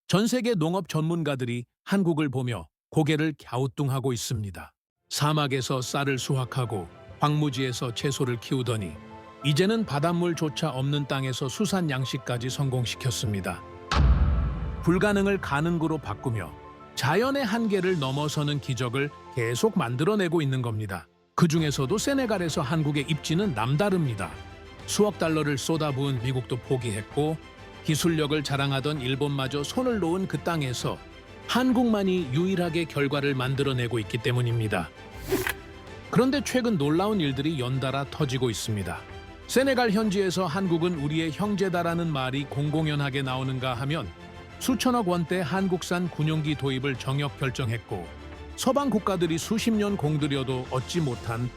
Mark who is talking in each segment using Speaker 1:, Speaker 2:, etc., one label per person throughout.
Speaker 1: 전 세계 농업 전문가들이 한국을 보며 고개를 갸우뚱하고 있습니다. 사막에서 쌀을 수확하고 황무지에서 채소를 키우더니 이제는 바닷물조차 없는 땅에서 수산 양식까지 성공시켰습니다. 불가능을 가능으로 바꾸며 자연의 한계를 넘어서는 기적을 계속 만들어내고 있는 겁니다. 그 중에서도 세네갈에서 한국의 입지는 남다릅니다. 수억 달러를 쏟아부은 미국도 포기했고 기술력을 자랑하던 일본마저 손을 놓은 그 땅에서 한국만이 유일하게 결과를 만들어내고 있기 때문입니다. 그런데 최근 놀라운 일들이 연달아 터지고 있습니다. 세네갈 현지에서 한국은 우리의 형제다라는 말이 공공연하게 나오는가 하면 수천억 원대 한국산 군용기 도입을 정역 결정했고 서방 국가들이 수십 년 공들여도 얻지 못한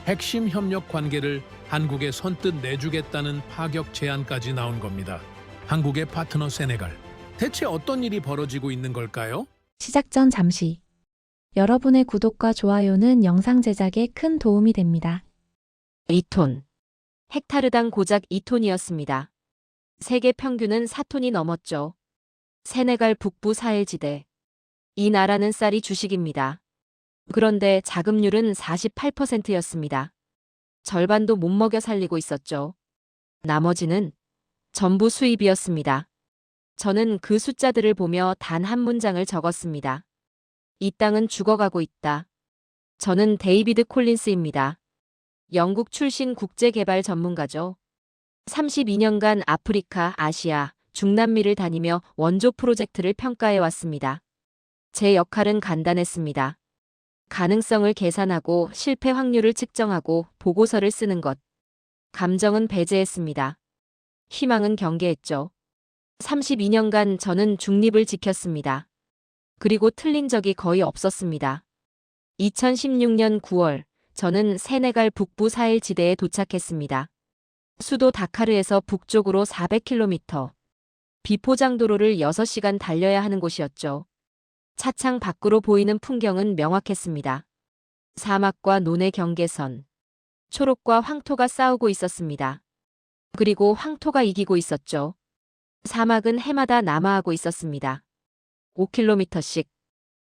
Speaker 1: 핵심 협력 관계를 한국에 선뜻 내주겠다는 파격 제안까지 나온 겁니다. 한국의 파트너 세네갈. 대체 어떤 일이 벌어지고 있는 걸까요?
Speaker 2: 시작 전 잠시. 여러분의 구독과 좋아요는 영상 제작에 큰 도움이 됩니다.
Speaker 3: 2톤. 헥타르당 고작 2톤이었습니다. 세계 평균은 4톤이 넘었죠. 세네갈 북부 사헬지대. 이 나라는 쌀이 주식입니다. 그런데 자급률은 48%였습니다. 절반도 못 먹여 살리고 있었죠. 나머지는 전부 수입이었습니다. 저는 그 숫자들을 보며 단 한 문장을 적었습니다. 이 땅은 죽어가고 있다. 저는 데이비드 콜린스입니다. 영국 출신 국제개발 전문가죠. 32년간 아프리카, 아시아, 중남미를 다니며 원조 프로젝트를 평가해 왔습니다. 제 역할은 간단했습니다. 가능성을 계산하고 실패 확률을 측정하고 보고서를 쓰는 것. 감정은 배제했습니다. 희망은 경계했죠. 32년간 저는 중립을 지켰습니다. 그리고 틀린 적이 거의 없었습니다. 2016년 9월, 저는 세네갈 북부 사헬지대에 도착했습니다. 수도 다카르에서 북쪽으로 400km. 비포장도로를 6시간 달려야 하는 곳이었죠. 차창 밖으로 보이는 풍경은 명확했습니다. 사막과 논의 경계선. 초록과 황토가 싸우고 있었습니다. 그리고 황토가 이기고 있었죠. 사막은 해마다 남하하고 있었습니다. 5km씩.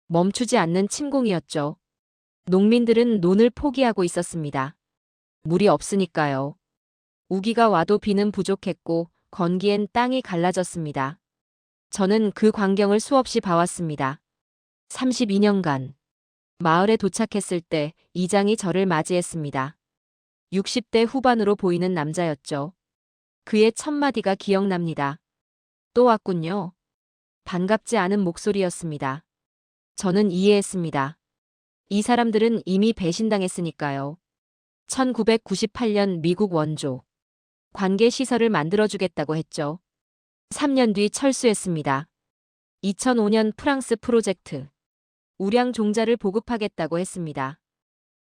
Speaker 3: 멈추지 않는 침공이었죠. 농민들은 논을 포기하고 있었습니다. 물이 없으니까요. 우기가 와도 비는 부족했고 건기엔 땅이 갈라졌습니다. 저는 그 광경을 수없이 봐왔습니다. 32년간. 마을에 도착했을 때 이장이 저를 맞이했습니다. 60대 후반으로 보이는 남자였죠. 그의 첫마디가 기억납니다. 또 왔군요. 반갑지 않은 목소리였습니다. 저는 이해했습니다. 이 사람들은 이미 배신당했으니까요. 1998년 미국 원조. 관계시설을 만들어주겠다고 했죠. 3년 뒤 철수했습니다. 2005년 프랑스 프로젝트. 우량 종자를 보급하겠다고 했습니다.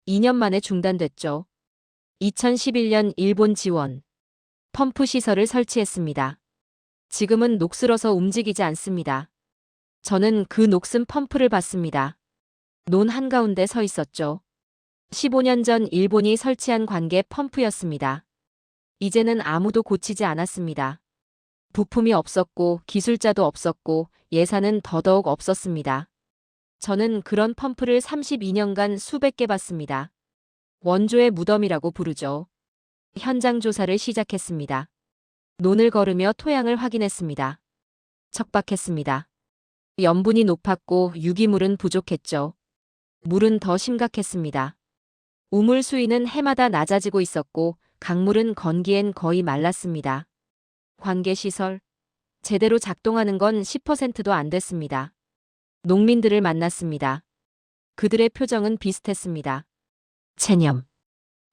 Speaker 3: 2년 만에 중단됐죠. 2011년 일본 지원. 펌프 시설을 설치했습니다. 지금은 녹슬어서 움직이지 않습니다. 저는 그 녹슨 펌프를 봤습니다. 논 한가운데 서 있었죠. 15년 전 일본이 설치한 관계 펌프였습니다. 이제는 아무도 고치지 않았습니다. 부품이 없었고 기술자도 없었고 예산은 더더욱 없었습니다. 저는 그런 펌프를 32년간 수백 개 봤습니다. 원조의 무덤이라고 부르죠. 현장 조사를 시작했습니다. 논을 걸으며 토양을 확인했습니다. 척박했습니다. 염분이 높았고 유기물은 부족했죠. 물은 더 심각했습니다. 우물 수위는 해마다 낮아지고 있었고 강물은 건기엔 거의 말랐습니다. 관계시설. 제대로 작동하는 건 10%도 안 됐습니다. 농민들을 만났습니다. 그들의 표정은 비슷했습니다. 체념.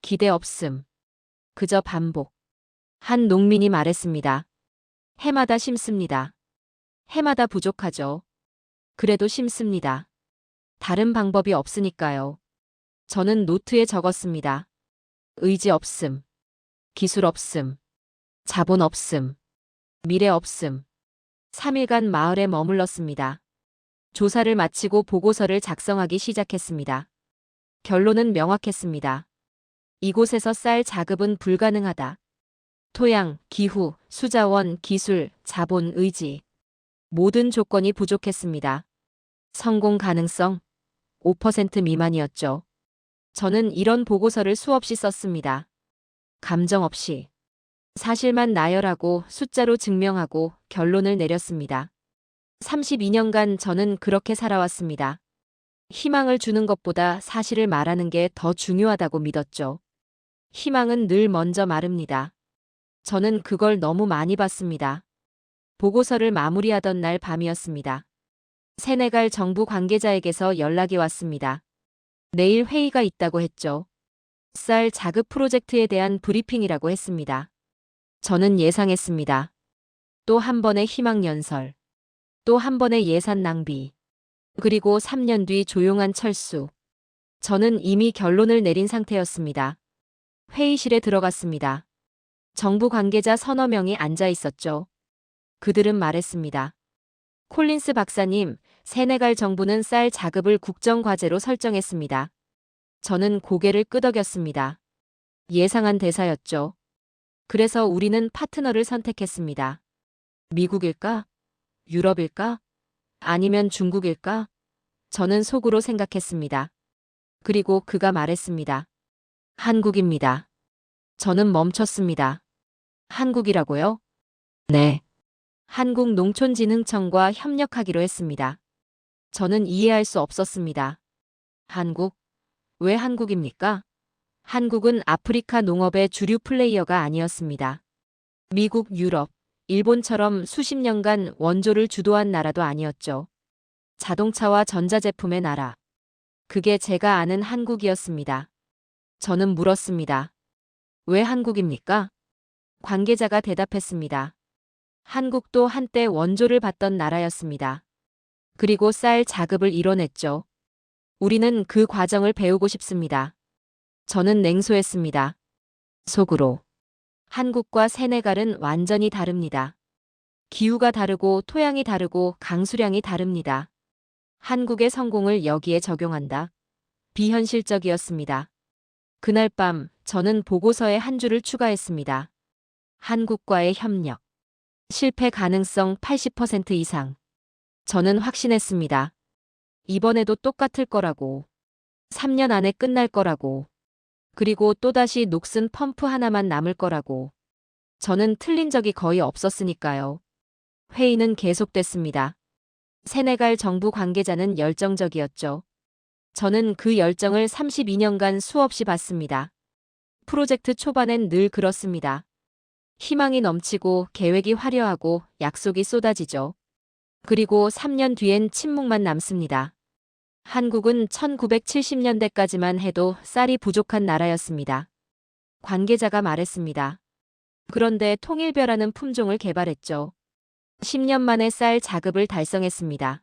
Speaker 3: 기대 없음. 그저 반복. 한 농민이 말했습니다. 해마다 심습니다. 해마다 부족하죠. 그래도 심습니다. 다른 방법이 없으니까요. 저는 노트에 적었습니다. 의지 없음. 기술 없음. 자본 없음. 미래 없음. 3일간 마을에 머물렀습니다. 조사를 마치고 보고서를 작성하기 시작했습니다. 결론은 명확했습니다. 이곳에서 쌀 자급은 불가능하다. 토양, 기후, 수자원, 기술, 자본, 의지. 모든 조건이 부족했습니다. 성공 가능성 5% 미만이었죠. 저는 이런 보고서를 수없이 썼습니다. 감정 없이. 사실만 나열하고 숫자로 증명하고 결론을 내렸습니다. 32년간 저는 그렇게 살아왔습니다. 희망을 주는 것보다 사실을 말하는 게 더 중요하다고 믿었죠. 희망은 늘 먼저 마릅니다. 저는 그걸 너무 많이 봤습니다. 보고서를 마무리하던 날 밤이었습니다. 세네갈 정부 관계자에게서 연락이 왔습니다. 내일 회의가 있다고 했죠. 쌀 자급 프로젝트에 대한 브리핑이라고 했습니다. 저는 예상했습니다. 또 한 번의 희망 연설. 또 한 번의 예산 낭비. 그리고 3년 뒤 조용한 철수. 저는 이미 결론을 내린 상태였습니다. 회의실에 들어갔습니다. 정부 관계자 서너 명이 앉아 있었죠. 그들은 말했습니다. 콜린스 박사님, 세네갈 정부는 쌀 자급을 국정과제로 설정했습니다. 저는 고개를 끄덕였습니다. 예상한 대사였죠. 그래서 우리는 파트너를 선택했습니다. 미국일까? 유럽일까? 아니면 중국일까? 저는 속으로 생각했습니다. 그리고 그가 말했습니다. 한국입니다. 저는 멈췄습니다. 한국이라고요? 네. 한국농촌진흥청과 협력하기로 했습니다. 저는 이해할 수 없었습니다. 한국? 왜 한국입니까? 한국은 아프리카 농업의 주류 플레이어가 아니었습니다. 미국, 유럽, 일본처럼 수십 년간 원조를 주도한 나라도 아니었죠. 자동차와 전자제품의 나라. 그게 제가 아는 한국이었습니다. 저는 물었습니다. 왜 한국입니까? 관계자가 대답했습니다. 한국도 한때 원조를 받던 나라였습니다. 그리고 쌀 자급을 이뤄냈죠. 우리는 그 과정을 배우고 싶습니다. 저는 냉소했습니다. 속으로. 한국과 세네갈은 완전히 다릅니다. 기후가 다르고 토양이 다르고 강수량이 다릅니다. 한국의 성공을 여기에 적용한다. 비현실적이었습니다. 그날 밤 저는 보고서에 한 줄을 추가했습니다. 한국과의 협력. 실패 가능성 80% 이상. 저는 확신했습니다. 이번에도 똑같을 거라고. 3년 안에 끝날 거라고. 그리고 또다시 녹슨 펌프 하나만 남을 거라고. 저는 틀린 적이 거의 없었으니까요. 회의는 계속됐습니다. 세네갈 정부 관계자는 열정적이었죠. 저는 그 열정을 32년간 수없이 봤습니다. 프로젝트 초반엔 늘 그렇습니다. 희망이 넘치고 계획이 화려하고 약속이 쏟아지죠. 그리고 3년 뒤엔 침묵만 남습니다. 한국은 1970년대까지만 해도 쌀이 부족한 나라였습니다. 관계자가 말했습니다. 그런데 통일벼라는 품종을 개발했죠. 10년 만에 쌀 자급을 달성했습니다.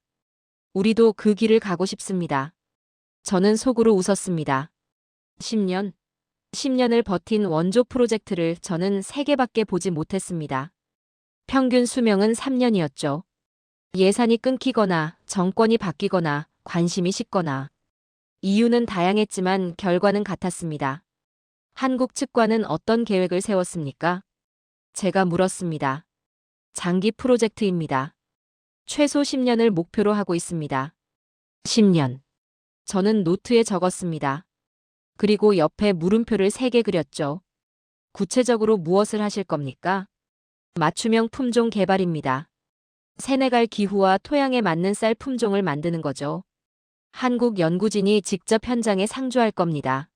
Speaker 3: 우리도 그 길을 가고 싶습니다. 저는 속으로 웃었습니다. 10년? 10년을 버틴 원조 프로젝트를 저는 3개밖에 보지 못했습니다. 평균 수명은 3년이었죠. 예산이 끊기거나 정권이 바뀌거나 관심이 식거나. 이유는 다양했지만 결과는 같았습니다. 한국 측과는 어떤 계획을 세웠습니까? 제가 물었습니다. 장기 프로젝트입니다. 최소 10년을 목표로 하고 있습니다. 10년. 저는 노트에 적었습니다. 그리고 옆에 물음표를 3개 그렸죠. 구체적으로 무엇을 하실 겁니까? 맞춤형 품종 개발입니다. 세네갈 기후와 토양에 맞는 쌀 품종을 만드는 거죠. 한국 연구진이 직접 현장에 상주할 겁니다.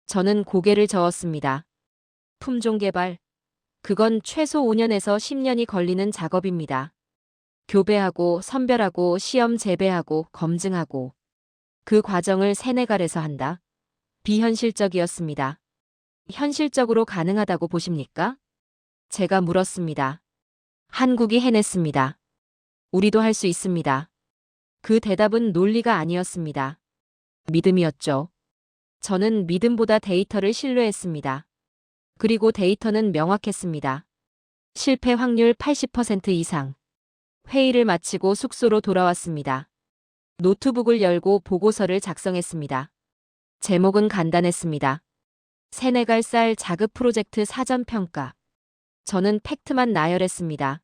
Speaker 3: 저는 고개를 저었습니다. 품종 개발. 그건 최소 5년에서 10년이 걸리는 작업입니다. 교배하고 선별하고 시험 재배하고 검증하고. 그 과정을 세네갈에서 한다. 비현실적이었습니다. 현실적으로 가능하다고 보십니까? 제가 물었습니다. 한국이 해냈습니다. 우리도 할 수 있습니다. 그 대답은 논리가 아니었습니다. 믿음이었죠. 저는 믿음보다 데이터를 신뢰했습니다. 그리고 데이터는 명확했습니다. 실패 확률 80% 이상. 회의를 마치고 숙소로 돌아왔습니다. 노트북을 열고 보고서를 작성했습니다. 제목은 간단했습니다. 세네갈 쌀 자급 프로젝트 사전평가. 저는 팩트만 나열했습니다.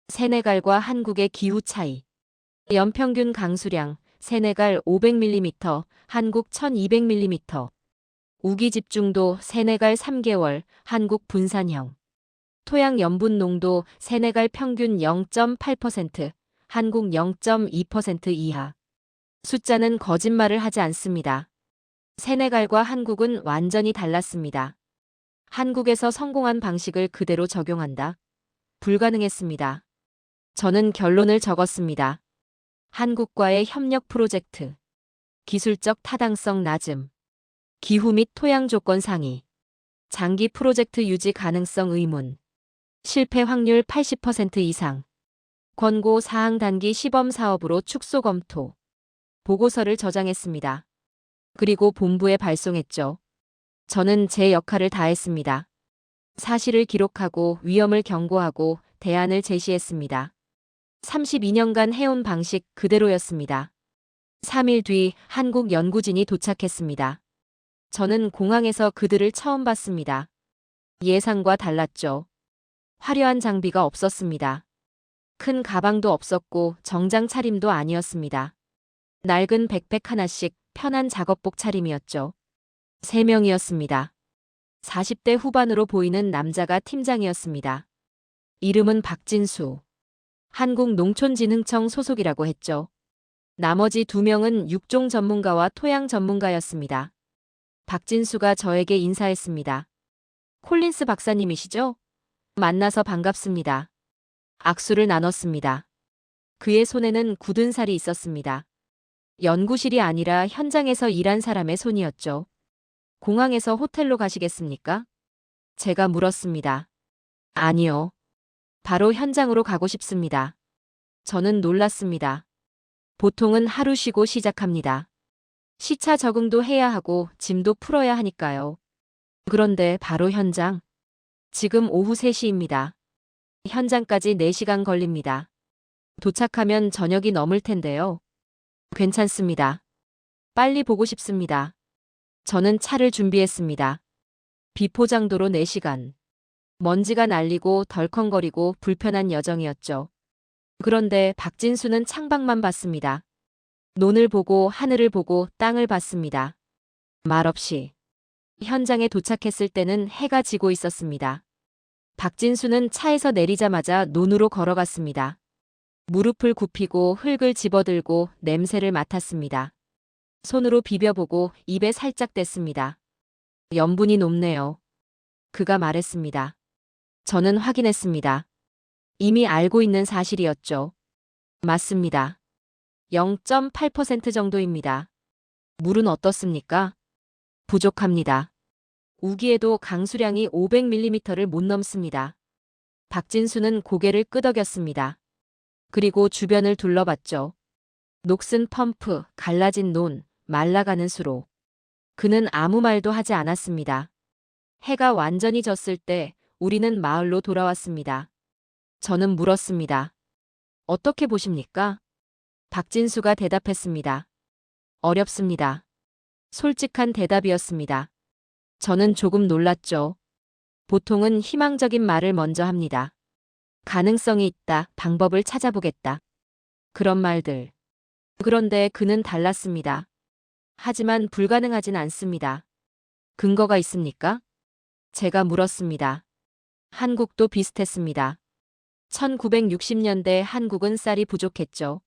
Speaker 3: 세네갈과 한국의 기후 차이. 연평균 강수량, 세네갈 500mm, 한국 1200mm. 우기 집중도 세네갈 3개월, 한국 분산형. 토양 염분 농도 세네갈 평균 0.8%, 한국 0.2% 이하. 숫자는 거짓말을 하지 않습니다. 세네갈과 한국은 완전히 달랐습니다. 한국에서 성공한 방식을 그대로 적용한다. 불가능했습니다. 저는 결론을 적었습니다. 한국과의 협력 프로젝트. 기술적 타당성 낮음. 기후 및 토양 조건 상위. 장기 프로젝트 유지 가능성 의문. 실패 확률 80% 이상. 권고 사항 단기 시범 사업으로 축소 검토. 보고서를 저장했습니다. 그리고 본부에 발송했죠. 저는 제 역할을 다했습니다. 사실을 기록하고 위험을 경고하고 대안을 제시했습니다. 32년간 해온 방식 그대로였습니다. 3일 뒤 한국 연구진이 도착했습니다. 저는 공항에서 그들을 처음 봤습니다. 예상과 달랐죠. 화려한 장비가 없었습니다. 큰 가방도 없었고 정장 차림도 아니었습니다. 낡은 백팩 하나씩 편한 작업복 차림이었죠. 3명이었습니다. 40대 후반으로 보이는 남자가 팀장이었습니다. 이름은 박진수. 한국농촌진흥청 소속이라고 했죠. 나머지 2명은 육종 전문가와 토양 전문가였습니다. 박진수가 저에게 인사했습니다. 콜린스 박사님이시죠? 만나서 반갑습니다. 악수를 나눴습니다. 그의 손에는 굳은 살이 있었습니다. 연구실이 아니라 현장에서 일한 사람의 손이었죠. 공항에서 호텔로 가시겠습니까? 제가 물었습니다. 아니요. 바로 현장으로 가고 싶습니다. 저는 놀랐습니다. 보통은 하루 쉬고 시작합니다. 시차 적응도 해야 하고 짐도 풀어야 하니까요. 그런데 바로 현장. 지금 오후 3시입니다. 현장까지 4시간 걸립니다. 도착하면 저녁이 넘을 텐데요. 괜찮습니다. 빨리 보고 싶습니다. 저는 차를 준비했습니다. 비포장도로 4시간. 먼지가 날리고 덜컹거리고 불편한 여정이었죠. 그런데 박진수는 창밖만 봤습니다. 논을 보고 하늘을 보고 땅을 봤습니다. 말없이. 현장에 도착했을 때는 해가 지고 있었습니다. 박진수는 차에서 내리자마자 논으로 걸어갔습니다. 무릎을 굽히고 흙을 집어들고 냄새를 맡았습니다. 손으로 비벼보고 입에 살짝 댔습니다. 염분이 높네요. 그가 말했습니다. 저는 확인했습니다. 이미 알고 있는 사실이었죠. 맞습니다. 0.8% 정도입니다. 물은 어떻습니까? 부족합니다. 우기에도 강수량이 500mm를 못 넘습니다. 박진수는 고개를 끄덕였습니다. 그리고 주변을 둘러봤죠. 녹슨 펌프, 갈라진 논, 말라가는 수로. 그는 아무 말도 하지 않았습니다. 해가 완전히 졌을 때 우리는 마을로 돌아왔습니다. 저는 물었습니다. 어떻게 보십니까? 박진수가 대답했습니다. 어렵습니다. 솔직한 대답이었습니다. 저는 조금 놀랐죠. 보통은 희망적인 말을 먼저 합니다. 가능성이 있다, 방법을 찾아보겠다. 그런 말들. 그런데 그는 달랐습니다. 하지만 불가능하진 않습니다. 근거가 있습니까? 제가 물었습니다. 한국도 비슷했습니다. 1960년대 한국은 쌀이 부족했죠.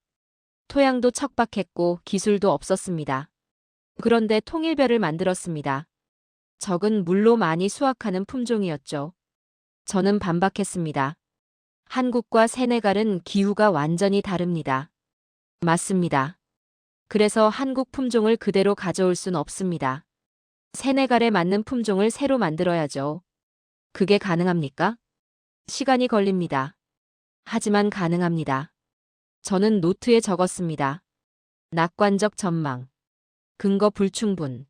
Speaker 3: 토양도 척박했고 기술도 없었습니다. 그런데 통일벼를 만들었습니다. 적은 물로 많이 수확하는 품종이었죠. 저는 반박했습니다. 한국과 세네갈은 기후가 완전히 다릅니다. 맞습니다. 그래서 한국 품종을 그대로 가져올 순 없습니다. 세네갈에 맞는 품종을 새로 만들어야죠. 그게 가능합니까? 시간이 걸립니다. 하지만 가능합니다. 저는 노트에 적었습니다. 낙관적 전망. 근거 불충분.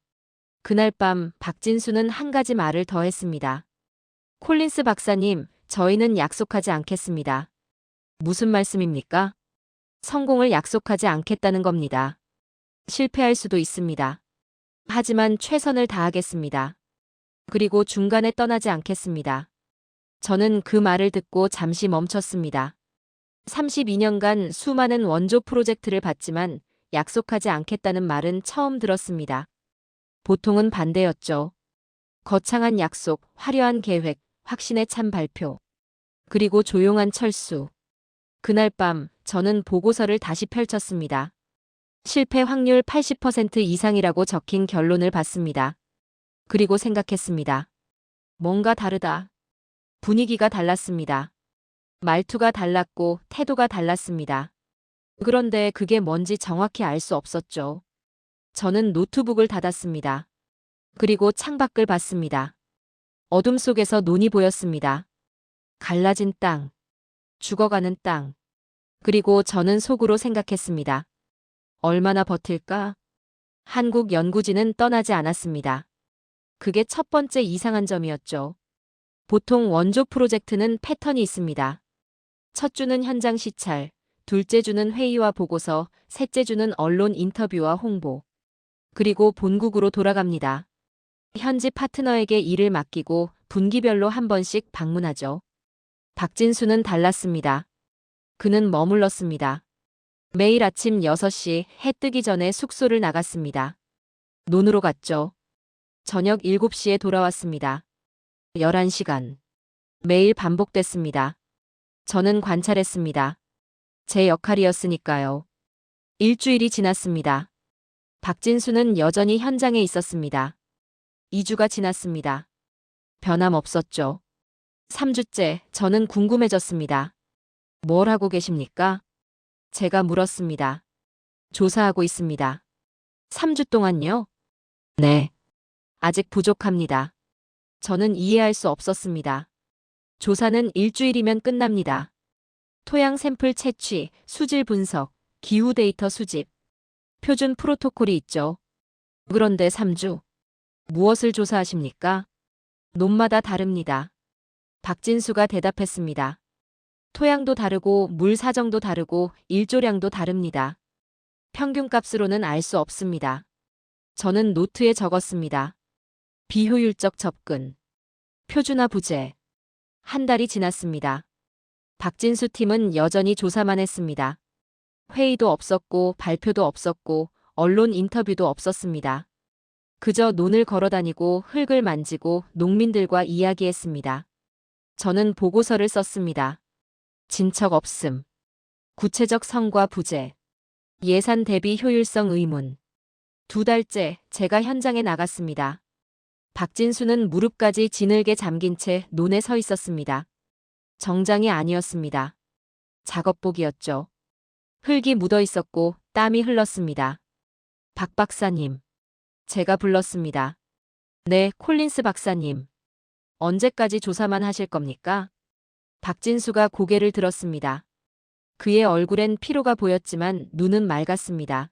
Speaker 3: 그날 밤 박진수는 한 가지 말을 더 했습니다. 콜린스 박사님, 저희는 약속하지 않겠습니다. 무슨 말씀입니까? 성공을 약속하지 않겠다는 겁니다. 실패할 수도 있습니다. 하지만 최선을 다하겠습니다. 그리고 중간에 떠나지 않겠습니다. 저는 그 말을 듣고 잠시 멈췄습니다. 32년간 수많은 원조 프로젝트를 봤지만 약속하지 않겠다는 말은 처음 들었습니다. 보통은 반대였죠. 거창한 약속, 화려한 계획, 확신에 찬 발표. 그리고 조용한 철수. 그날 밤 저는 보고서를 다시 펼쳤습니다. 실패 확률 80% 이상이라고 적힌 결론을 봤습니다. 그리고 생각했습니다. 뭔가 다르다. 분위기가 달랐습니다. 말투가 달랐고 태도가 달랐습니다. 그런데 그게 뭔지 정확히 알 수 없었죠. 저는 노트북을 닫았습니다. 그리고 창밖을 봤습니다. 어둠 속에서 논이 보였습니다. 갈라진 땅, 죽어가는 땅. 그리고 저는 속으로 생각했습니다. 얼마나 버틸까? 한국 연구진은 떠나지 않았습니다. 그게 첫 번째 이상한 점이었죠. 보통 원조 프로젝트는 패턴이 있습니다. 첫 주는 현장 시찰, 둘째 주는 회의와 보고서, 셋째 주는 언론 인터뷰와 홍보. 그리고 본국으로 돌아갑니다. 현지 파트너에게 일을 맡기고 분기별로 한 번씩 방문하죠. 박진수는 달랐습니다. 그는 머물렀습니다. 매일 아침 6시 해 뜨기 전에 숙소를 나갔습니다. 논으로 갔죠. 저녁 7시에 돌아왔습니다. 11시간. 매일 반복됐습니다. 저는 관찰했습니다. 제 역할이었으니까요. 일주일이 지났습니다. 박진수는 여전히 현장에 있었습니다. 2주가 지났습니다. 변함없었죠. 3주째 저는 궁금해졌습니다. 뭘 하고 계십니까? 제가 물었습니다. 조사하고 있습니다. 3주 동안요? 네. 아직 부족합니다. 저는 이해할 수 없었습니다. 조사는 일주일이면 끝납니다. 토양 샘플 채취, 수질 분석, 기후 데이터 수집. 표준 프로토콜이 있죠. 그런데 3주. 무엇을 조사하십니까? 논마다 다릅니다. 박진수가 대답했습니다. 토양도 다르고 물 사정도 다르고 일조량도 다릅니다. 평균값으로는 알 수 없습니다. 저는 노트에 적었습니다. 비효율적 접근. 표준화 부재. 한 달이 지났습니다. 박진수 팀은 여전히 조사만 했습니다. 회의도 없었고 발표도 없었고 언론 인터뷰도 없었습니다. 그저 논을 걸어다니고 흙을 만지고 농민들과 이야기했습니다. 저는 보고서를 썼습니다. 진척 없음. 구체적 성과 부재. 예산 대비 효율성 의문. 2달째 제가 현장에 나갔습니다. 박진수는 무릎까지 지늘게 잠긴 채 논에 서 있었습니다. 정장이 아니었습니다. 작업복이었죠. 흙이 묻어 있었고 땀이 흘렀습니다. 박 박사님. 제가 불렀습니다. 네, 콜린스 박사님. 언제까지 조사만 하실 겁니까? 박진수가 고개를 들었습니다. 그의 얼굴엔 피로가 보였지만 눈은 맑았습니다.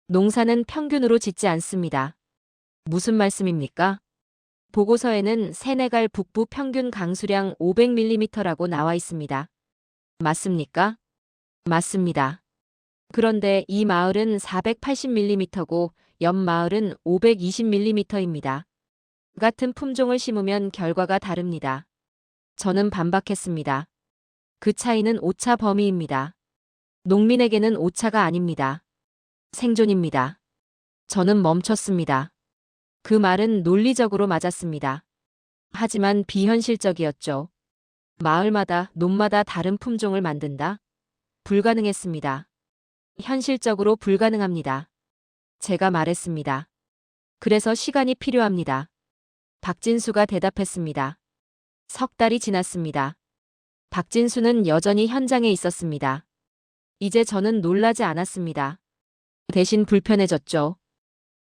Speaker 3: 농사는 평균으로 짓지 않습니다. 무슨 말씀입니까? 보고서에는 세네갈 북부 평균 강수량 500mm라고 나와 있습니다. 맞습니까? 맞습니다. 그런데 이 마을은 480mm고 옆 마을은 520mm입니다. 같은 품종을 심으면 결과가 다릅니다. 저는 반박했습니다. 그 차이는 오차 범위입니다. 농민에게는 오차가 아닙니다. 생존입니다. 저는 멈췄습니다. 그 말은 논리적으로 맞았습니다. 하지만 비현실적이었죠. 마을마다, 논마다 다른 품종을 만든다? 불가능했습니다. 현실적으로 불가능합니다. 제가 말했습니다. 그래서 시간이 필요합니다. 박진수가 대답했습니다. 석 달이 지났습니다. 박진수는 여전히 현장에 있었습니다. 이제 저는 놀라지 않았습니다. 대신 불편해졌죠.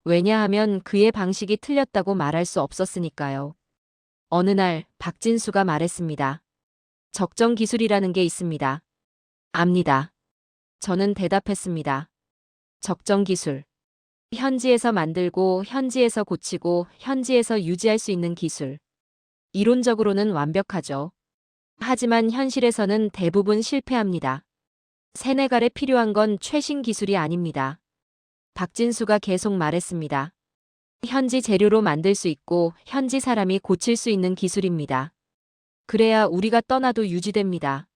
Speaker 3: 왜냐하면 그의 방식이 틀렸다고 말할 수 없었으니까요. 어느 날 박진수가 말했습니다. 적정 기술이라는 게 있습니다. 압니다. 저는 대답했습니다. 적정 기술. 현지에서 만들고 현지에서 고치고 현지에서 유지할 수 있는 기술. 이론적으로는 완벽하죠. 하지만 현실에서는 대부분 실패합니다. 세네갈에 필요한 건 최신 기술이 아닙니다. 박진수가 계속 말했습니다. 현지 재료로 만들 수 있고 현지 사람이 고칠 수 있는 기술입니다. 그래야 우리가 떠나도 유지됩니다.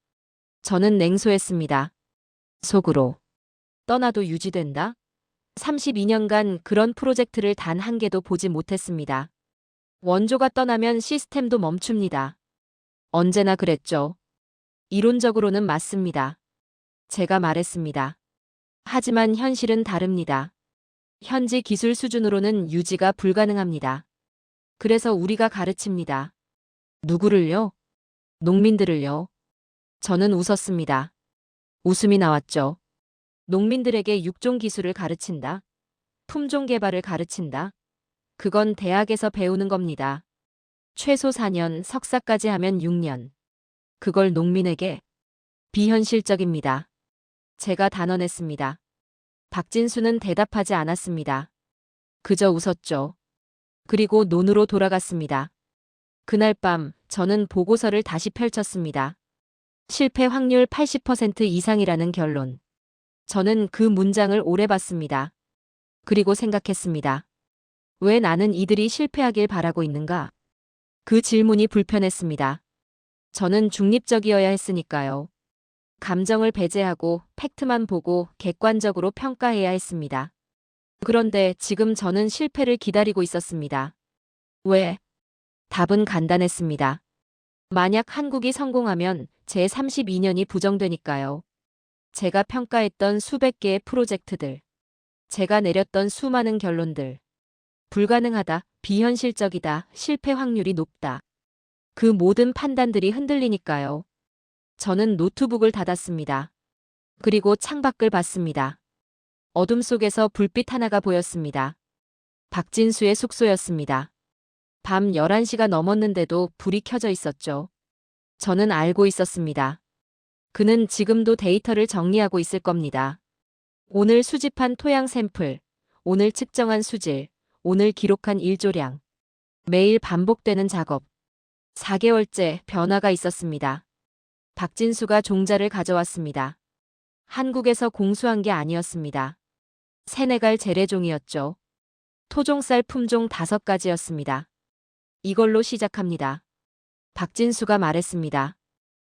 Speaker 3: 저는 냉소했습니다. 속으로. 떠나도 유지된다? 32년간 그런 프로젝트를 단 한 개도 보지 못했습니다. 원조가 떠나면 시스템도 멈춥니다. 언제나 그랬죠. 이론적으로는 맞습니다. 제가 말했습니다. 하지만 현실은 다릅니다. 현지 기술 수준으로는 유지가 불가능합니다. 그래서 우리가 가르칩니다. 누구를요? 농민들을요. 저는 웃었습니다. 웃음이 나왔죠. 농민들에게 육종 기술을 가르친다. 품종 개발을 가르친다. 그건 대학에서 배우는 겁니다. 최소 4년, 석사까지 하면 6년. 그걸 농민에게? 비현실적입니다. 제가 단언했습니다. 박진수는 대답하지 않았습니다. 그저 웃었죠. 그리고 논으로 돌아갔습니다. 그날 밤 저는 보고서를 다시 펼쳤습니다. 실패 확률 80% 이상이라는 결론. 저는 그 문장을 오래 봤습니다. 그리고 생각했습니다. 왜 나는 이들이 실패하길 바라고 있는가? 그 질문이 불편했습니다. 저는 중립적이어야 했으니까요. 감정을 배제하고 팩트만 보고 객관적으로 평가해야 했습니다. 그런데 지금 저는 실패를 기다리고 있었습니다. 왜? 답은 간단했습니다. 만약 한국이 성공하면 제 32년이 부정되니까요. 제가 평가했던 수백 개의 프로젝트들, 제가 내렸던 수많은 결론들, 불가능하다, 비현실적이다, 실패 확률이 높다. 그 모든 판단들이 흔들리니까요. 저는 노트북을 닫았습니다. 그리고 창밖을 봤습니다. 어둠 속에서 불빛 하나가 보였습니다. 박진수의 숙소였습니다. 밤 11시가 넘었는데도 불이 켜져 있었죠. 저는 알고 있었습니다. 그는 지금도 데이터를 정리하고 있을 겁니다. 오늘 수집한 토양 샘플, 오늘 측정한 수질, 오늘 기록한 일조량. 매일 반복되는 작업. 4개월째 변화가 있었습니다. 박진수가 종자를 가져왔습니다. 한국에서 공수한 게 아니었습니다. 세네갈 재래종이었죠. 토종쌀 품종 5가지였습니다. 이걸로 시작합니다. 박진수가 말했습니다.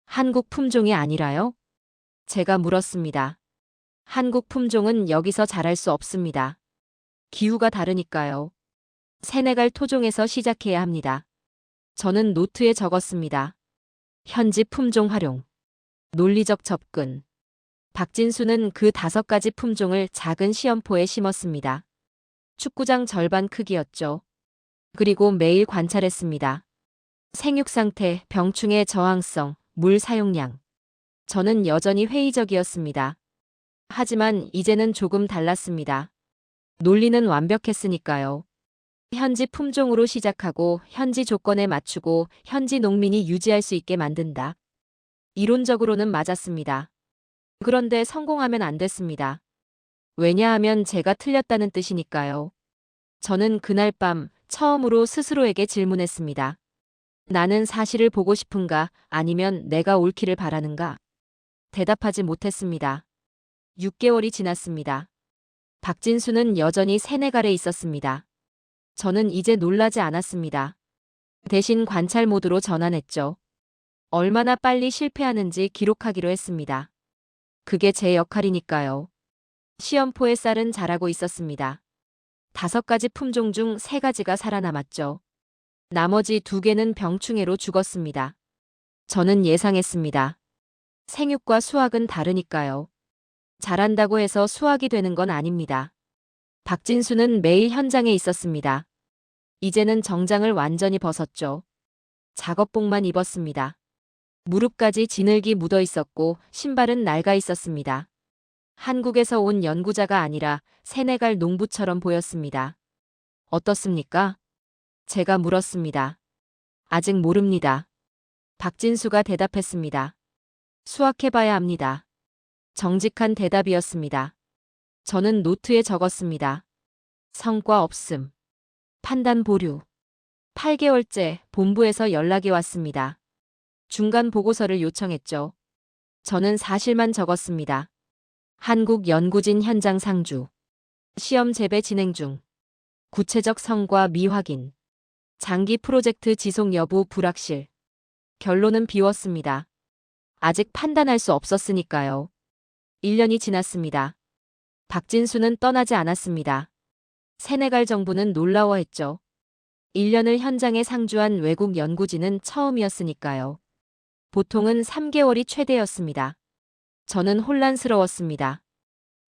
Speaker 3: 한국 품종이 아니라요? 제가 물었습니다. 한국 품종은 여기서 자랄 수 없습니다. 기후가 다르니까요. 세네갈 토종에서 시작해야 합니다. 저는 노트에 적었습니다. 현지 품종 활용. 논리적 접근. 박진수는 그 5가지 품종을 작은 시험포에 심었습니다. 축구장 절반 크기였죠. 그리고 매일 관찰했습니다. 생육 상태, 병충해 저항성, 물 사용량. 저는 여전히 회의적이었습니다. 하지만 이제는 조금 달랐습니다. 논리는 완벽했으니까요. 현지 품종으로 시작하고 현지 조건에 맞추고 현지 농민이 유지할 수 있게 만든다. 이론적으로는 맞았습니다. 그런데 성공하면 안 됐습니다. 왜냐하면 제가 틀렸다는 뜻이니까요. 저는 그날 밤 처음으로 스스로에게 질문했습니다. 나는 사실을 보고 싶은가 아니면 내가 옳기를 바라는가? 대답하지 못했습니다. 6개월이 지났습니다. 박진수는 여전히 세네갈에 있었습니다. 저는 이제 놀라지 않았습니다. 대신 관찰 모드로 전환했죠. 얼마나 빨리 실패하는지 기록하기로 했습니다. 그게 제 역할이니까요. 시험포의 쌀은 자라고 있었습니다. 5가지 품종 중 3가지가 살아남았죠. 나머지 2개는 병충해로 죽었습니다. 저는 예상했습니다. 생육과 수확은 다르니까요. 잘한다고 해서 수확이 되는 건 아닙니다. 박진수는 매일 현장에 있었습니다. 이제는 정장을 완전히 벗었죠. 작업복만 입었습니다. 무릎까지 진흙이 묻어 있었고 신발은 낡아 있었습니다. 한국에서 온 연구자가 아니라 세네갈 농부처럼 보였습니다. 어떻습니까? 제가 물었습니다. 아직 모릅니다. 박진수가 대답했습니다. 수확해봐야 합니다. 정직한 대답이었습니다. 저는 노트에 적었습니다. 성과 없음. 판단 보류. 8개월째 본부에서 연락이 왔습니다. 중간 보고서를 요청했죠. 저는 사실만 적었습니다. 한국 연구진 현장 상주. 시험 재배 진행 중. 구체적 성과 미확인. 장기 프로젝트 지속 여부 불확실. 결론은 비웠습니다. 아직 판단할 수 없었으니까요. 1년이 지났습니다. 박진수는 떠나지 않았습니다. 세네갈 정부는 놀라워했죠. 1년을 현장에 상주한 외국 연구진은 처음이었으니까요. 보통은 3개월이 최대였습니다. 저는 혼란스러웠습니다.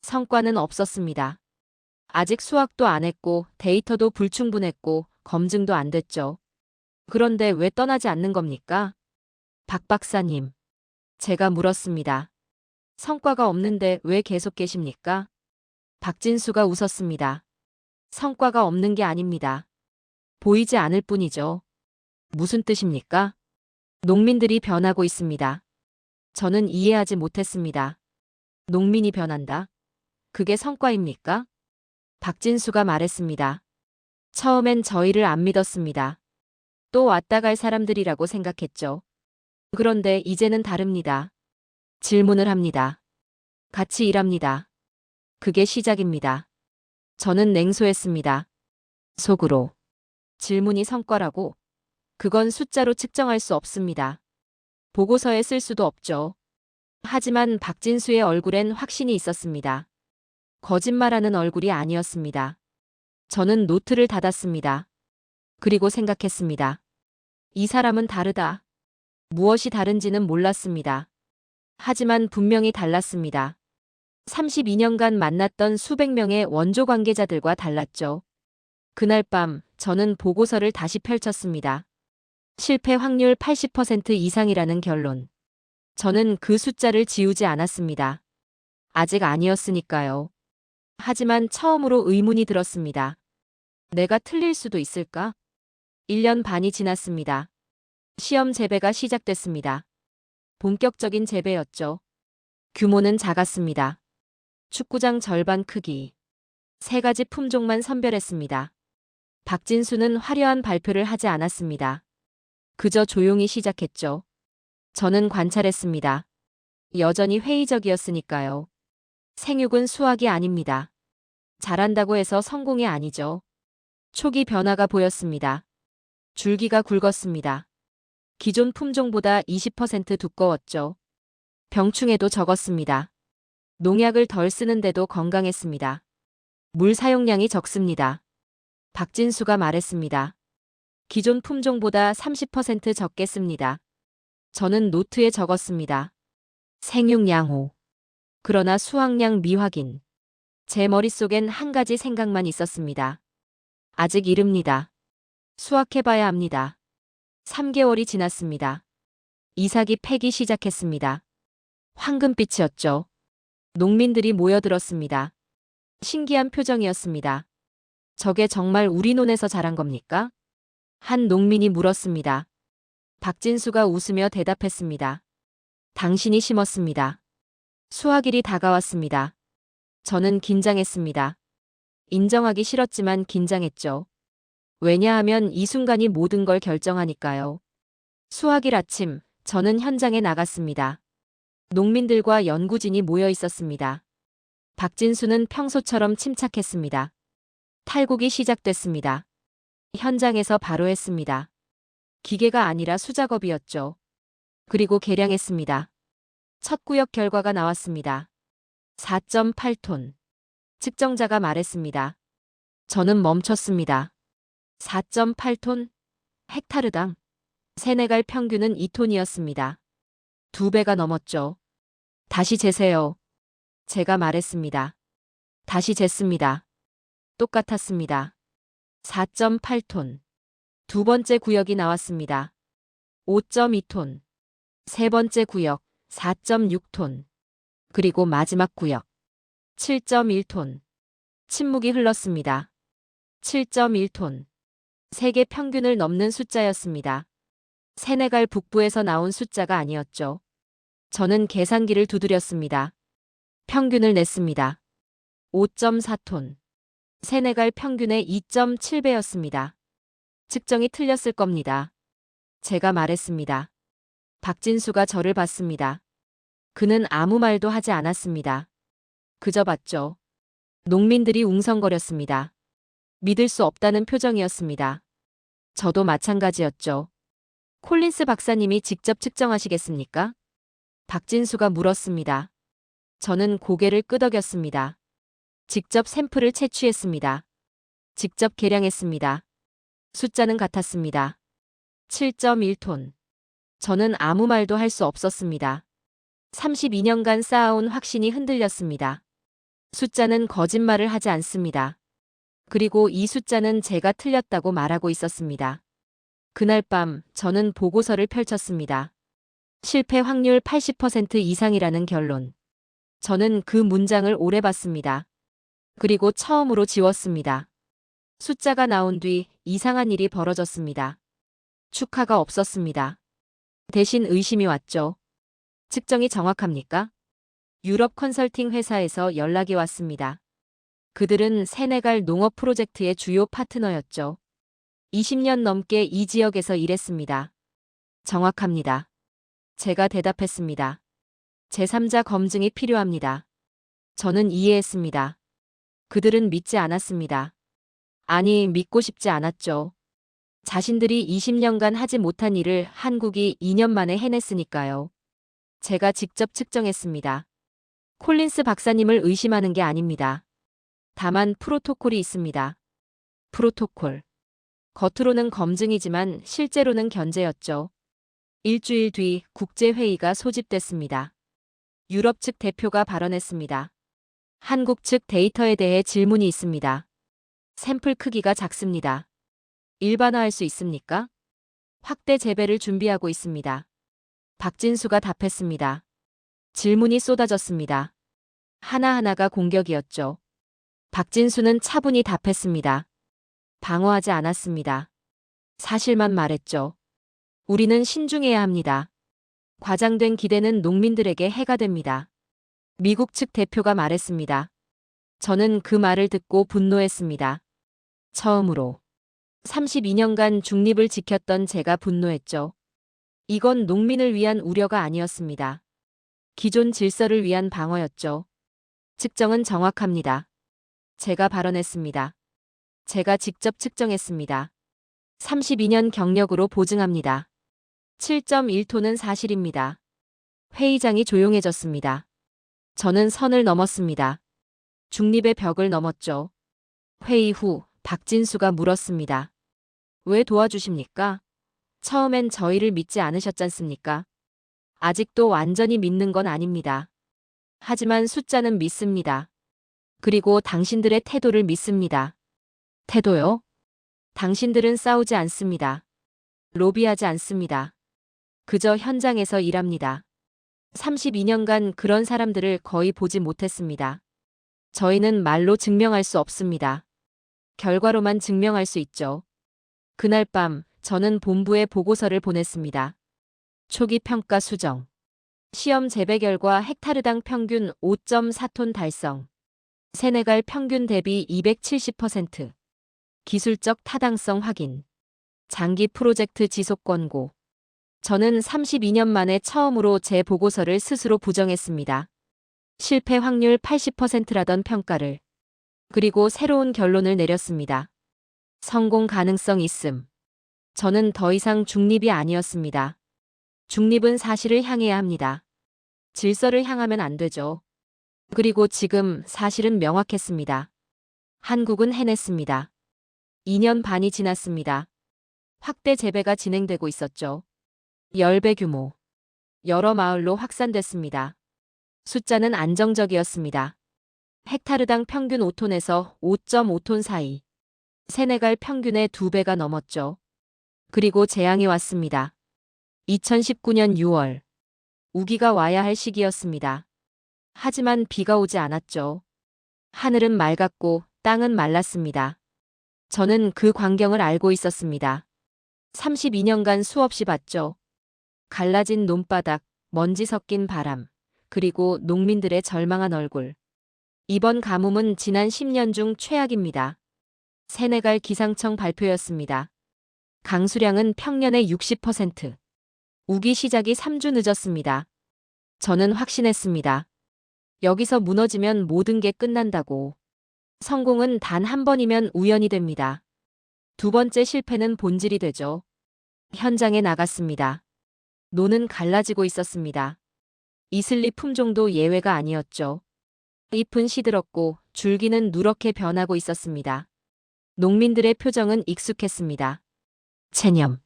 Speaker 3: 성과는 없었습니다. 아직 수학도 안 했고 데이터도 불충분했고 검증도 안 됐죠. 그런데 왜 떠나지 않는 겁니까? 박 박사님. 제가 물었습니다. 성과가 없는데 왜 계속 계십니까? 박진수가 웃었습니다. 성과가 없는 게 아닙니다. 보이지 않을 뿐이죠. 무슨 뜻입니까? 농민들이 변하고 있습니다. 저는 이해하지 못했습니다. 농민이 변한다? 그게 성과입니까? 박진수가 말했습니다. 처음엔 저희를 안 믿었습니다. 또 왔다 갈 사람들이라고 생각했죠. 그런데 이제는 다릅니다. 질문을 합니다. 같이 일합니다. 그게 시작입니다. 저는 냉소했습니다. 속으로. 질문이 성과라고? 그건 숫자로 측정할 수 없습니다. 보고서에 쓸 수도 없죠. 하지만 박진수의 얼굴엔 확신이 있었습니다. 거짓말하는 얼굴이 아니었습니다. 저는 노트를 닫았습니다. 그리고 생각했습니다. 이 사람은 다르다. 무엇이 다른지는 몰랐습니다. 하지만 분명히 달랐습니다. 32년간 만났던 수백 명의 원조 관계자들과 달랐죠. 그날 밤 저는 보고서를 다시 펼쳤습니다. 실패 확률 80% 이상이라는 결론. 저는 그 숫자를 지우지 않았습니다. 아직 아니었으니까요. 하지만 처음으로 의문이 들었습니다. 내가 틀릴 수도 있을까? 1년 반이 지났습니다. 시험 재배가 시작됐습니다. 본격적인 재배였죠. 규모는 작았습니다. 축구장 절반 크기. 3가지 품종만 선별했습니다. 박진수는 화려한 발표를 하지 않았습니다. 그저 조용히 시작했죠. 저는 관찰했습니다. 여전히 회의적이었으니까요. 생육은 수학이 아닙니다. 잘한다고 해서 성공이 아니죠. 초기 변화가 보였습니다. 줄기가 굵었습니다. 기존 품종보다 20% 두꺼웠죠. 병충해도 적었습니다. 농약을 덜 쓰는데도 건강했습니다. 물 사용량이 적습니다. 박진수가 말했습니다. 기존 품종보다 30% 적게 씁니다. 저는 노트에 적었습니다. 생육량호. 그러나 수확량 미확인. 제 머릿속엔 한 가지 생각만 있었습니다. 아직 이릅니다. 수확해봐야 합니다. 3개월이 지났습니다. 이삭이 패기 시작했습니다. 황금빛이었죠. 농민들이 모여들었습니다. 신기한 표정이었습니다. 저게 정말 우리 논에서 자란 겁니까? 한 농민이 물었습니다. 박진수가 웃으며 대답했습니다. 당신이 심었습니다. 수확일이 다가왔습니다. 저는 긴장했습니다. 인정하기 싫었지만 긴장했죠. 왜냐하면 이 순간이 모든 걸 결정하니까요. 수확일 아침, 저는 현장에 나갔습니다. 농민들과 연구진이 모여 있었습니다. 박진수는 평소처럼 침착했습니다. 탈곡이 시작됐습니다. 현장에서 바로 했습니다. 기계가 아니라 수작업이었죠. 그리고 계량했습니다. 첫 구역 결과가 나왔습니다. 4.8톤. 측정자가 말했습니다. 저는 멈췄습니다. 4.8톤? 헥타르당. 세네갈 평균은 2톤이었습니다. 2배가 넘었죠. 다시 재세요. 제가 말했습니다. 다시 쟀습니다. 똑같았습니다. 4.8톤. 두 번째 구역이 나왔습니다. 5.2톤. 세 번째 구역 4.6톤. 그리고 마지막 구역 7.1톤. 침묵이 흘렀습니다. 7.1톤. 세계 평균을 넘는 숫자였습니다. 세네갈 북부에서 나온 숫자가 아니었죠. 저는 계산기를 두드렸습니다. 평균을 냈습니다. 5.4톤. 세네갈 평균의 2.7배였습니다. 측정이 틀렸을 겁니다. 제가 말했습니다. 박진수가 저를 봤습니다. 그는 아무 말도 하지 않았습니다. 그저 봤죠. 농민들이 웅성거렸습니다. 믿을 수 없다는 표정이었습니다. 저도 마찬가지였죠. 콜린스 박사님이 직접 측정하시겠습니까? 박진수가 물었습니다. 저는 고개를 끄덕였습니다. 직접 샘플을 채취했습니다. 직접 계량했습니다. 숫자는 같았습니다. 7.1톤. 저는 아무 말도 할 수 없었습니다. 32년간 쌓아온 확신이 흔들렸습니다. 숫자는 거짓말을 하지 않습니다. 그리고 이 숫자는 제가 틀렸다고 말하고 있었습니다. 그날 밤 저는 보고서를 펼쳤습니다. 실패 확률 80% 이상이라는 결론. 저는 그 문장을 오래 봤습니다. 그리고 처음으로 지웠습니다. 숫자가 나온 뒤 이상한 일이 벌어졌습니다. 축하가 없었습니다. 대신 의심이 왔죠. 측정이 정확합니까? 유럽 컨설팅 회사에서 연락이 왔습니다. 그들은 세네갈 농업 프로젝트의 주요 파트너였죠. 20년 넘게 이 지역에서 일했습니다. 정확합니다. 제가 대답했습니다. 제3자 검증이 필요합니다. 저는 이해했습니다. 그들은 믿지 않았습니다. 아니, 믿고 싶지 않았죠. 자신들이 20년간 하지 못한 일을 한국이 2년 만에 해냈으니까요. 제가 직접 측정했습니다. 콜린스 박사님을 의심하는 게 아닙니다. 다만 프로토콜이 있습니다. 프로토콜. 겉으로는 검증이지만 실제로는 견제였죠. 일주일 뒤 국제회의가 소집됐습니다. 유럽 측 대표가 발언했습니다. 한국 측 데이터에 대해 질문이 있습니다. 샘플 크기가 작습니다. 일반화할 수 있습니까? 확대 재배를 준비하고 있습니다. 박진수가 답했습니다. 질문이 쏟아졌습니다. 하나하나가 공격이었죠. 박진수는 차분히 답했습니다. 방어하지 않았습니다. 사실만 말했죠. 우리는 신중해야 합니다. 과장된 기대는 농민들에게 해가 됩니다. 미국 측 대표가 말했습니다. 저는 그 말을 듣고 분노했습니다. 처음으로 32년간 중립을 지켰던 제가 분노했죠. 이건 농민을 위한 우려가 아니었습니다. 기존 질서를 위한 방어였죠. 측정은 정확합니다. 제가 발언했습니다. 제가 직접 측정했습니다. 32년 경력으로 보증합니다. 7.1톤은 사실입니다. 회의장이 조용해졌습니다. 저는 선을 넘었습니다. 중립의 벽을 넘었죠. 회의 후 박진수가 물었습니다. 왜 도와주십니까? 처음엔 저희를 믿지 않으셨잖습니까? 아직도 완전히 믿는 건 아닙니다. 하지만 숫자는 믿습니다. 그리고 당신들의 태도를 믿습니다. 태도요? 당신들은 싸우지 않습니다. 로비하지 않습니다. 그저 현장에서 일합니다. 32년간 그런 사람들을 거의 보지 못했습니다. 저희는 말로 증명할 수 없습니다. 결과로만 증명할 수 있죠. 그날 밤 저는 본부에 보고서를 보냈습니다. 초기 평가 수정. 시험 재배 결과 헥타르당 평균 5.4톤 달성. 세네갈 평균 대비 270%. 기술적 타당성 확인. 장기 프로젝트 지속 권고. 저는 32년 만에 처음으로 제 보고서를 스스로 부정했습니다. 실패 확률 80%라던 평가를. 그리고 새로운 결론을 내렸습니다. 성공 가능성 있음. 저는 더 이상 중립이 아니었습니다. 중립은 사실을 향해야 합니다. 질서를 향하면 안 되죠. 그리고 지금 사실은 명확했습니다. 한국은 해냈습니다. 2년 반이 지났습니다. 확대 재배가 진행되고 있었죠. 10배 규모. 여러 마을로 확산됐습니다. 숫자는 안정적이었습니다. 헥타르당 평균 5톤에서 5.5톤 사이. 세네갈 평균의 2배가 넘었죠. 그리고 재앙이 왔습니다. 2019년 6월. 우기가 와야 할 시기였습니다. 하지만 비가 오지 않았죠. 하늘은 맑았고 땅은 말랐습니다. 저는 그 광경을 알고 있었습니다. 32년간 수없이 봤죠. 갈라진 논바닥, 먼지 섞인 바람, 그리고 농민들의 절망한 얼굴. 이번 가뭄은 지난 10년 중 최악입니다. 세네갈 기상청 발표였습니다. 강수량은 평년의 60%. 우기 시작이 3주 늦었습니다. 저는 확신했습니다. 여기서 무너지면 모든 게 끝난다고. 성공은 단 한 번이면 우연이 됩니다. 두 번째 실패는 본질이 되죠. 현장에 나갔습니다. 노는 갈라지고 있었습니다. 이슬리 품종도 예외가 아니었죠. 잎은 시들었고 줄기는 누렇게 변하고 있었습니다. 농민들의 표정은 익숙했습니다. 체념.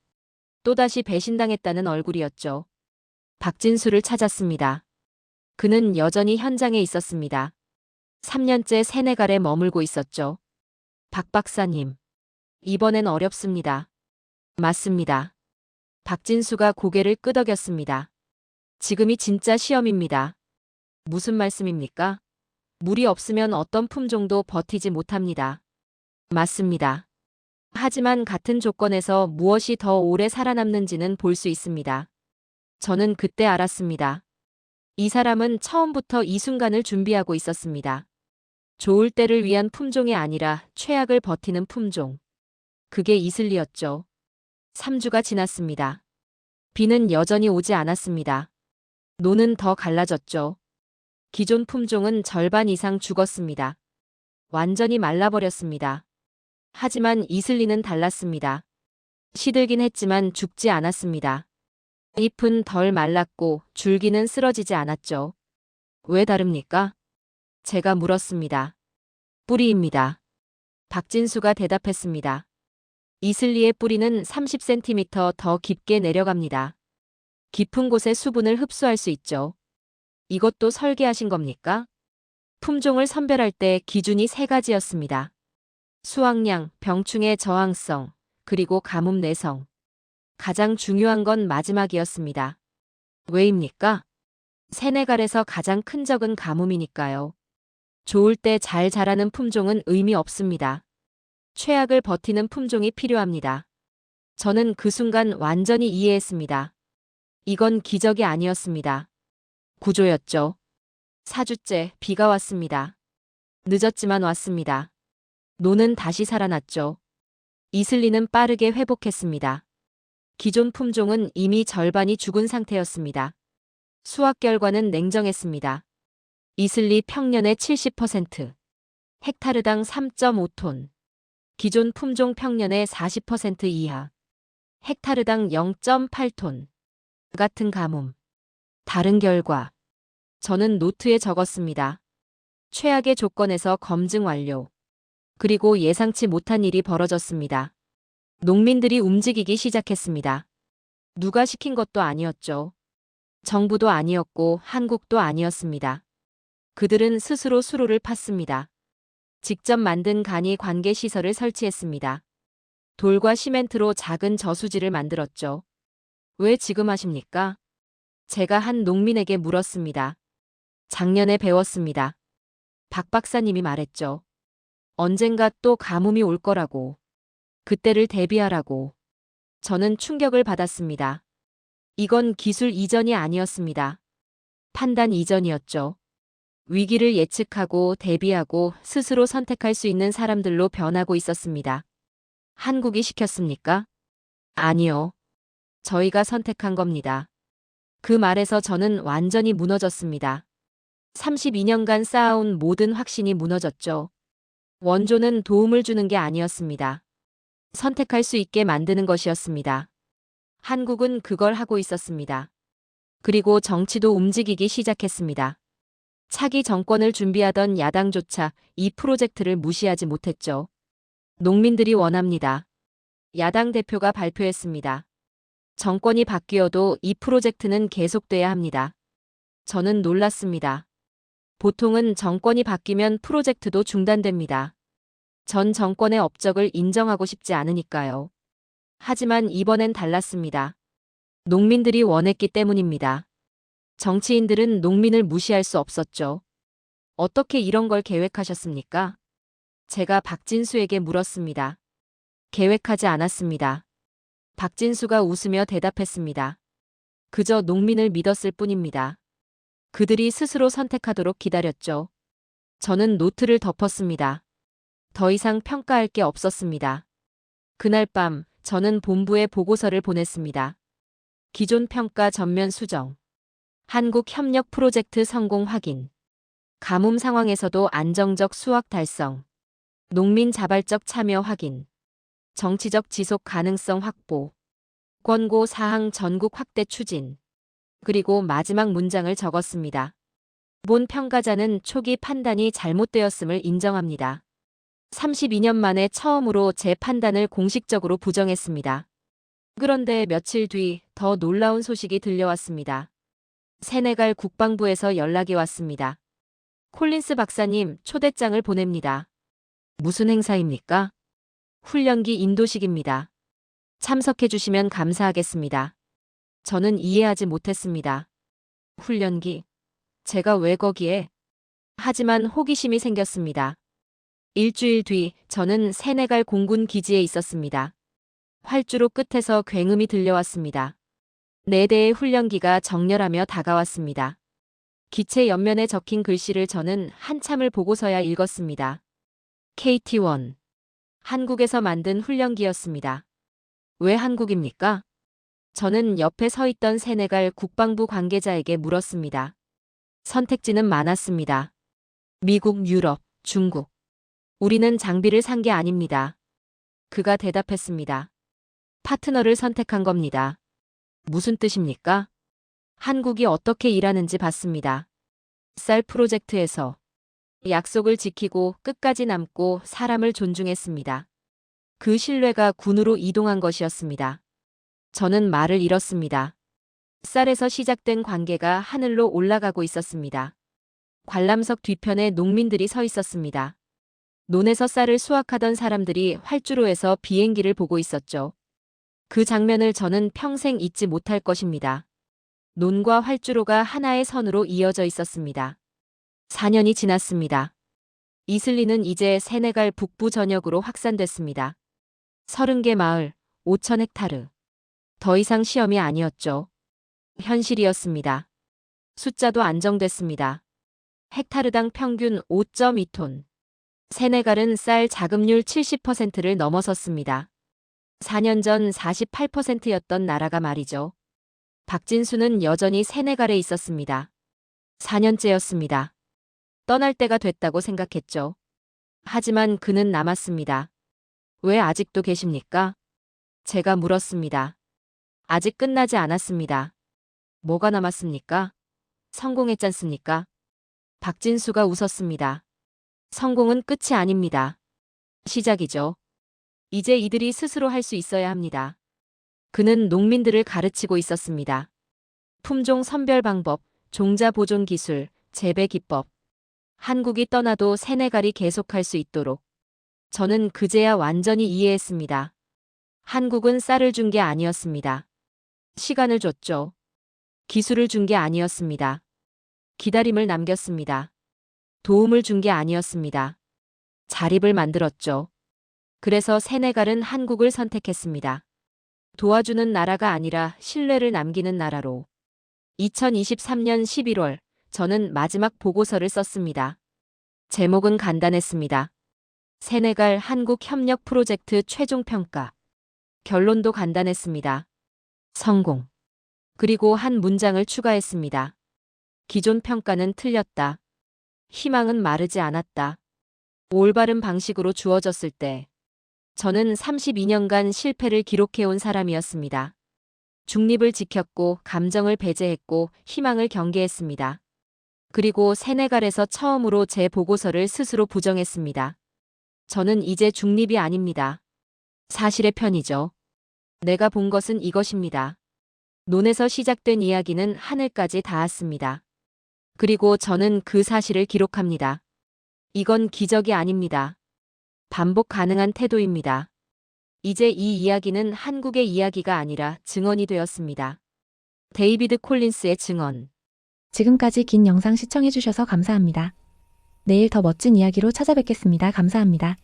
Speaker 3: 또다시 배신당했다는 얼굴이었죠. 박진수를 찾았습니다. 그는 여전히 현장에 있었습니다. 3년째 세네갈에 머물고 있었죠. 박 박사님. 이번엔 어렵습니다. 맞습니다. 박진수가 고개를 끄덕였습니다. 지금이 진짜 시험입니다. 무슨 말씀입니까? 물이 없으면 어떤 품종도 버티지 못합니다. 맞습니다. 하지만 같은 조건에서 무엇이 더 오래 살아남는지는 볼 수 있습니다. 저는 그때 알았습니다. 이 사람은 처음부터 이 순간을 준비하고 있었습니다. 좋을 때를 위한 품종이 아니라 최악을 버티는 품종. 그게 이슬리였죠. 3주가 지났습니다. 비는 여전히 오지 않았습니다. 노는 더 갈라졌죠. 기존 품종은 절반 이상 죽었습니다. 완전히 말라버렸습니다. 하지만 이슬리는 달랐습니다. 시들긴 했지만 죽지 않았습니다. 잎은 덜 말랐고 줄기는 쓰러지지 않았죠. 왜 다릅니까? 제가 물었습니다. 뿌리입니다. 박진수가 대답했습니다. 이슬리의 뿌리는 30cm 더 깊게 내려갑니다. 깊은 곳의 수분을 흡수할 수 있죠. 이것도 설계하신 겁니까? 품종을 선별할 때 기준이 3가지였습니다. 수확량, 병충해 저항성, 그리고 가뭄 내성. 가장 중요한 건 마지막이었습니다. 왜입니까? 세네갈에서 가장 큰 적은 가뭄이니까요. 좋을 때 잘 자라는 품종은 의미 없습니다. 최악을 버티는 품종이 필요합니다. 저는 그 순간 완전히 이해했습니다. 이건 기적이 아니었습니다. 구조였죠. 4주째 비가 왔습니다. 늦었지만 왔습니다. 노는 다시 살아났죠. 이슬리는 빠르게 회복했습니다. 기존 품종은 이미 절반이 죽은 상태였습니다. 수확 결과는 냉정했습니다. 이슬리 평년의 70%, 헥타르당 3.5톤. 기존 품종 평년의 40% 이하, 헥타르당 0.8톤. 같은 가뭄. 다른 결과. 저는 노트에 적었습니다. 최악의 조건에서 검증 완료. 그리고 예상치 못한 일이 벌어졌습니다. 농민들이 움직이기 시작했습니다. 누가 시킨 것도 아니었죠. 정부도 아니었고 한국도 아니었습니다. 그들은 스스로 수로를 팠습니다. 직접 만든 간이 관계 시설을 설치했습니다. 돌과 시멘트로 작은 저수지를 만들었죠. 왜 지금 하십니까? 제가 한 농민에게 물었습니다. 작년에 배웠습니다. 박 박사님이 말했죠. 언젠가 또 가뭄이 올 거라고. 그때를 대비하라고. 저는 충격을 받았습니다. 이건 기술 이전이 아니었습니다. 판단 이전이었죠. 위기를 예측하고 대비하고 스스로 선택할 수 있는 사람들로 변하고 있었습니다. 한국이 시켰습니까? 아니요. 저희가 선택한 겁니다. 그 말에서 저는 완전히 무너졌습니다. 32년간 쌓아온 모든 확신이 무너졌죠. 원조는 도움을 주는 게 아니었습니다. 선택할 수 있게 만드는 것이었습니다. 한국은 그걸 하고 있었습니다. 그리고 정치도 움직이기 시작했습니다. 차기 정권을 준비하던 야당조차 이 프로젝트를 무시하지 못했죠. 농민들이 원합니다. 야당 대표가 발표했습니다. 정권이 바뀌어도 이 프로젝트는 계속돼야 합니다. 저는 놀랐습니다. 보통은 정권이 바뀌면 프로젝트도 중단됩니다. 전 정권의 업적을 인정하고 싶지 않으니까요. 하지만 이번엔 달랐습니다. 농민들이 원했기 때문입니다. 정치인들은 농민을 무시할 수 없었죠. 어떻게 이런 걸 계획하셨습니까? 제가 박진수에게 물었습니다. 계획하지 않았습니다. 박진수가 웃으며 대답했습니다. 그저 농민을 믿었을 뿐입니다. 그들이 스스로 선택하도록 기다렸죠. 저는 노트를 덮었습니다. 더 이상 평가할 게 없었습니다. 그날 밤 저는 본부에 보고서를 보냈습니다. 기존 평가 전면 수정. 한국 협력 프로젝트 성공 확인. 가뭄 상황에서도 안정적 수확 달성. 농민 자발적 참여 확인. 정치적 지속 가능성 확보. 권고 사항 전국 확대 추진. 그리고 마지막 문장을 적었습니다. 본 평가자는 초기 판단이 잘못되었음을 인정합니다. 32년 만에 처음으로 제 판단을 공식적으로 부정했습니다. 그런데 며칠 뒤 더 놀라운 소식이 들려왔습니다. 세네갈 국방부에서 연락이 왔습니다. 콜린스 박사님, 초대장을 보냅니다. 무슨 행사입니까? 훈련기 인도식입니다. 참석해 주시면 감사하겠습니다. 저는 이해하지 못했습니다. 훈련기? 제가 왜 거기에? 하지만 호기심이 생겼습니다. 일주일 뒤 저는 세네갈 공군 기지에 있었습니다. 활주로 끝에서 굉음이 들려왔습니다. 4대의 훈련기가 정렬하며 다가왔습니다. 기체 옆면에 적힌 글씨를 저는 한참을 보고서야 읽었습니다. KT-1. 한국에서 만든 훈련기였습니다. 왜 한국입니까? 저는 옆에 서 있던 세네갈 국방부 관계자에게 물었습니다. 선택지는 많았습니다. 미국, 유럽, 중국. 우리는 장비를 산 게 아닙니다. 그가 대답했습니다. 파트너를 선택한 겁니다. 무슨 뜻입니까? 한국이 어떻게 일하는지 봤습니다. 쌀 프로젝트에서 약속을 지키고 끝까지 남고 사람을 존중했습니다. 그 신뢰가 군으로 이동한 것이었습니다. 저는 말을 잃었습니다. 쌀에서 시작된 관계가 하늘로 올라가고 있었습니다. 관람석 뒤편에 농민들이 서 있었습니다. 논에서 쌀을 수확하던 사람들이 활주로에서 비행기를 보고 있었죠. 그 장면을 저는 평생 잊지 못할 것입니다. 논과 활주로가 하나의 선으로 이어져 있었습니다. 4년이 지났습니다. 이슬리는 이제 세네갈 북부 전역으로 확산됐습니다. 30개 마을, 5천 헥타르. 더 이상 시험이 아니었죠. 현실이었습니다. 숫자도 안정됐습니다. 헥타르당 평균 5.2톤. 세네갈은 쌀 자급률 70%를 넘어섰습니다. 4년 전 48%였던 나라가 말이죠. 박진수는 여전히 세네갈에 있었습니다. 4년째였습니다. 떠날 때가 됐다고 생각했죠. 하지만 그는 남았습니다. 왜 아직도 계십니까? 제가 물었습니다. 아직 끝나지 않았습니다. 뭐가 남았습니까? 성공했잖습니까? 박진수가 웃었습니다. 성공은 끝이 아닙니다. 시작이죠. 이제 이들이 스스로 할 수 있어야 합니다. 그는 농민들을 가르치고 있었습니다. 품종 선별 방법, 종자 보존 기술, 재배 기법. 한국이 떠나도 세네갈이 계속할 수 있도록. 저는 그제야 완전히 이해했습니다. 한국은 쌀을 준 게 아니었습니다. 시간을 줬죠. 기술을 준 게 아니었습니다. 기다림을 남겼습니다. 도움을 준 게 아니었습니다. 자립을 만들었죠. 그래서 세네갈은 한국을 선택했습니다. 도와주는 나라가 아니라 신뢰를 남기는 나라로. 2023년 11월, 저는 마지막 보고서를 썼습니다. 제목은 간단했습니다. 세네갈 한국 협력 프로젝트 최종 평가. 결론도 간단했습니다. 성공. 그리고 한 문장을 추가했습니다. 기존 평가는 틀렸다. 희망은 마르지 않았다. 올바른 방식으로 주어졌을 때. 저는 32년간 실패를 기록해온 사람이었습니다. 중립을 지켰고 감정을 배제했고 희망을 경계했습니다. 그리고 세네갈에서 처음으로 제 보고서를 스스로 부정했습니다. 저는 이제 중립이 아닙니다. 사실의 편이죠. 내가 본 것은 이것입니다. 논에서 시작된 이야기는 하늘까지 닿았습니다. 그리고 저는 그 사실을 기록합니다. 이건 기적이 아닙니다. 반복 가능한 태도입니다. 이제 이 이야기는 한국의 이야기가 아니라 증언이 되었습니다. 데이비드 콜린스의 증언.
Speaker 2: 지금까지 긴 영상 시청해주셔서 감사합니다. 내일 더 멋진 이야기로 찾아뵙겠습니다. 감사합니다.